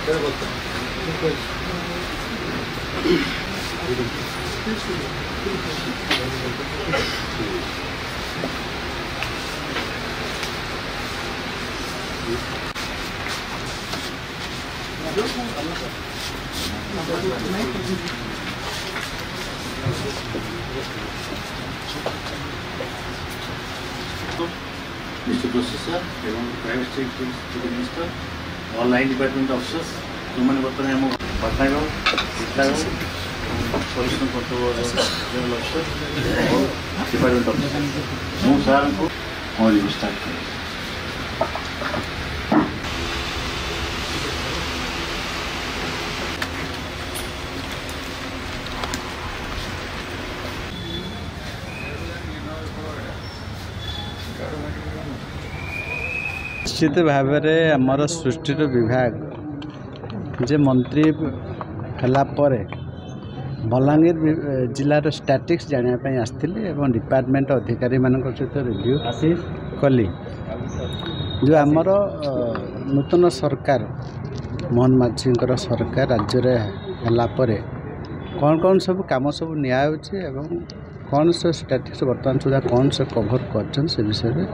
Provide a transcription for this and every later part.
Mr. Processor एवं private secretary minister all line department officers जो मैंने बर्तमान आम Patnaik solution control general officer और डिपार्टमेंट ऑफिसर मु सार को और स्टार्ट करें। निश्चित भाव में आमर सृष्टि विभाग जे मंत्री है बलांगीर जिलार स्टैटिक्स जानापी आसती डिपार्टमेंट अधिकारी मान सहित रिव्यू कली जो आमर नूतन सरकार मोहन माझी सरकार राज्य है कौन कौन सब कम सब निया कौन से स्टैटिक्स बर्तमान सुधा कौन से कभर कर से विषय में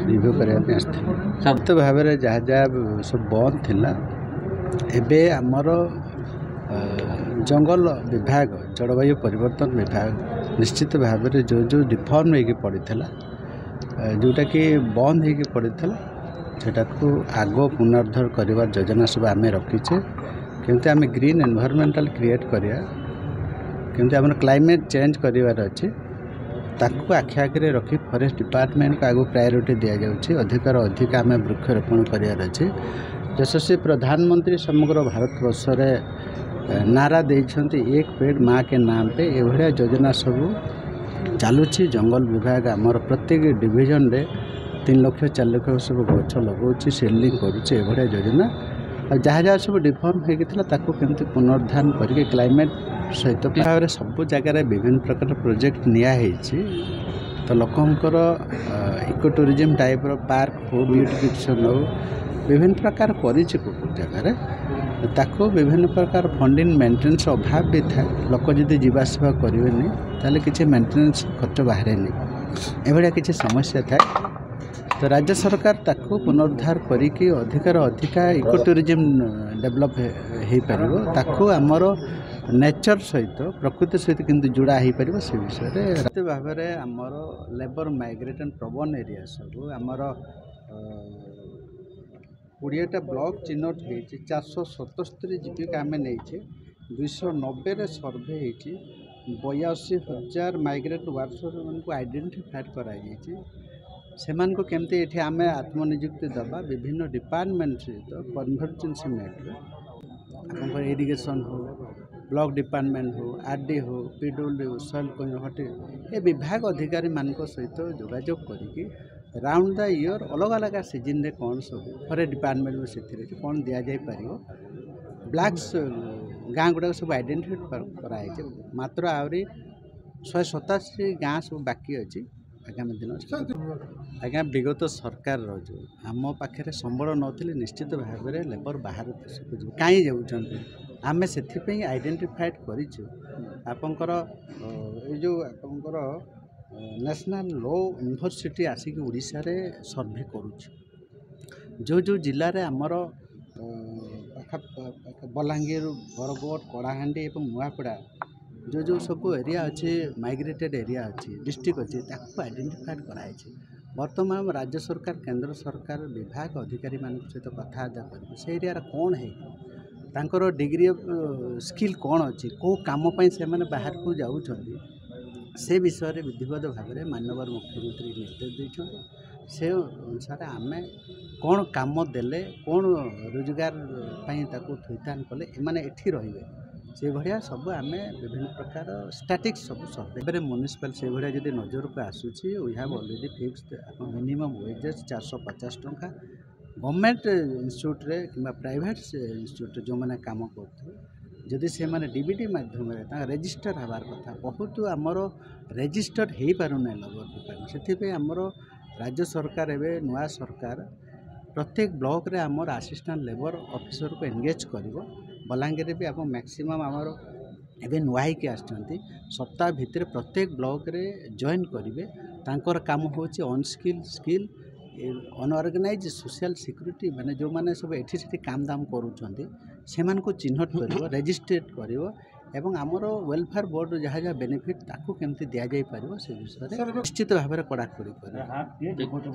रिव्यू करने आसती सब भाव में जहाँ जहाँ सब बंद थिला एबे आमर जंगल विभाग जलवायु परिवर्तन विभाग निश्चित भाव में जो जो रिफॉर्म होगी पड़ा जोटा कि बंद होगी पड़ा सेटा को आगो पुनर्धर कर योजना सब आम रखीचे केमती आम ग्रीन एनवायरमेंटल क्रिएट करिया केमती आम क्लाइमेट चेंज करार अच्छे ताकू आखि आखिरे रखी फॉरेस्ट डिपार्टमेंट को आगो प्रायोरिटी दि जाऊँगी अधिकार अधिक आम वृक्षरोपण करार अच्छे यशस्वी प्रधानमंत्री समग्र भारत वर्ष नारा देते एक पेड़ माँ के नाम पे एभलिया योजना सब चलुची जंगल विभाग आमर प्रत्येक डिविजन रे 3 लाख 4 लाख सब गछ लगाऊँ सेलिंग करुँचे योजना जहाँ जहाँ सब डिफॉर्म होता केमती पुनर्धान करके क्लाइमेट सहित भाव में सब जगार विभिन्न प्रकार प्रोजेक्ट नियाई तो लोकंर इको टूरिज्म टाइप पार्क हो ब्यूटिफिकेशन हो विभिन्न प्रकार कर जगार ताको विभिन्न प्रकार फंडिंग मेंटेनेंस अभाव भी था लोक जदि जावासवा करेंगे ताले किसी मेंटेनेंस खर्च बाहर एभलिया किसी समस्या था तो राज्य सरकार ताको पुनरुद्धार करिकी अधिकार अधिका इको टूरिज्म डेवलप हो पार ताको आमर नेचर सहित प्रकृति सहित किंतु जोड़ा हो पार से विषय भाव में आमर लेबर माइग्रेशन प्रबन एरिया सब आमर 20टा ब्लॉक चिन्हट हो 477 जीविका आम नहीं 290 सर्भे हो 82,000 माइग्रेट वर्कर्स को आइडेंटिफाइड कराई सेमान को केमती ये आम आत्मनिजुक्ति दबा विभिन्न डिपार्टमेंट सहित कन्वर्जेंस मेट आप इरिगेशन हो ब्लॉक डिपार्टमेंट हो आरडी हो पीडब्ल्यू सॉइल कन्वर्ट ये विभाग अधिकारी मान सहित जोगाजोग करके राउंड द ईयर अलग अलग सीजन रे कौन सब फॉरेस्ट डिपार्टमेंट में से कौन दि जापर ब्लैक्स गाँ गुड़ाक सब आइडेंटिफाई कराई मात्र आहरी 187 गाँ सब बाकी अच्छी आगामी दिन आज्ञा विगत सरकार जो आम पाखे संबल नथिले निश्चित भाव में लेबर बाहर देश को जी कहीं जाऊँगी आम से आइडेंटिफाइड करपर जो आपंकर नेशनल लॉ यूनिवर्सिटी आसिक उड़ीसा रे सर्वे करुच्छ जो जो जिले में आमर बलांगीर बरगढ़ कलाहांडी और नुआपड़ा जो जो सब एरिया अच्छे माइग्रेटेड एरिया अच्छी डिस्ट्रिक्ट अच्छे ताको आइडेंटिफाइड कराई बर्तमान राज्य सरकार केंद्र सरकार विभाग अधिकारी मान सहित कथबार्ता कर से एरिया कौन है तांकर डिग्री ऑफ स्किल कौन अच्छी कौ काम से बाहर को जाऊँगी से विषय में विधिवत भाव में माननीय मुख्यमंत्री निर्देश देते से अनुसार आम कौन काम देले कौन रोजगार थैथान कले एमाने एठी रहिबे से भाया सब आम विभिन्न प्रकार स्टैटिक्स सब सर्वे म्युनिसिपल से भाया जब नजर को आसूसी we have already fixed minimum wages 450 टंका गवर्नमेंट इंस्टीट्यूट रे कि प्राइवेट इंस्टीट्यूट जो मैंने काम करते जदि से माने डीबीटी माध्यम रेजिस्टर हबार कथा बहुत आमर रेजिस्टर हो पारना लेबर डिपार्टमेंट से आमर राज्य सरकार एवं नुआ सरकार प्रत्येक ब्लॉक रे आमर असिस्टेंट लेबर ऑफिसर को एंगेज करिवो बलांगीर भी आप मैक्सिमम आमर एवं नुआई के आसचंती सप्ताह भितर प्रत्येक ब्लॉक रे जॉइन करिवे तांकर काम होची on skill skill unorganised social security माने जो माने सब एठी सेठी काम दाम करूछंती सेमान को चिन्हट करिवो रजिस्ट्रेट करिवो एवं आमर वेलफेयर बोर्ड जहाँ जहाँ बेनिफिट ताकू केमती दिया जाई परिवो से विषय निश्चित भाव में कड़ाकड़ी करिवो।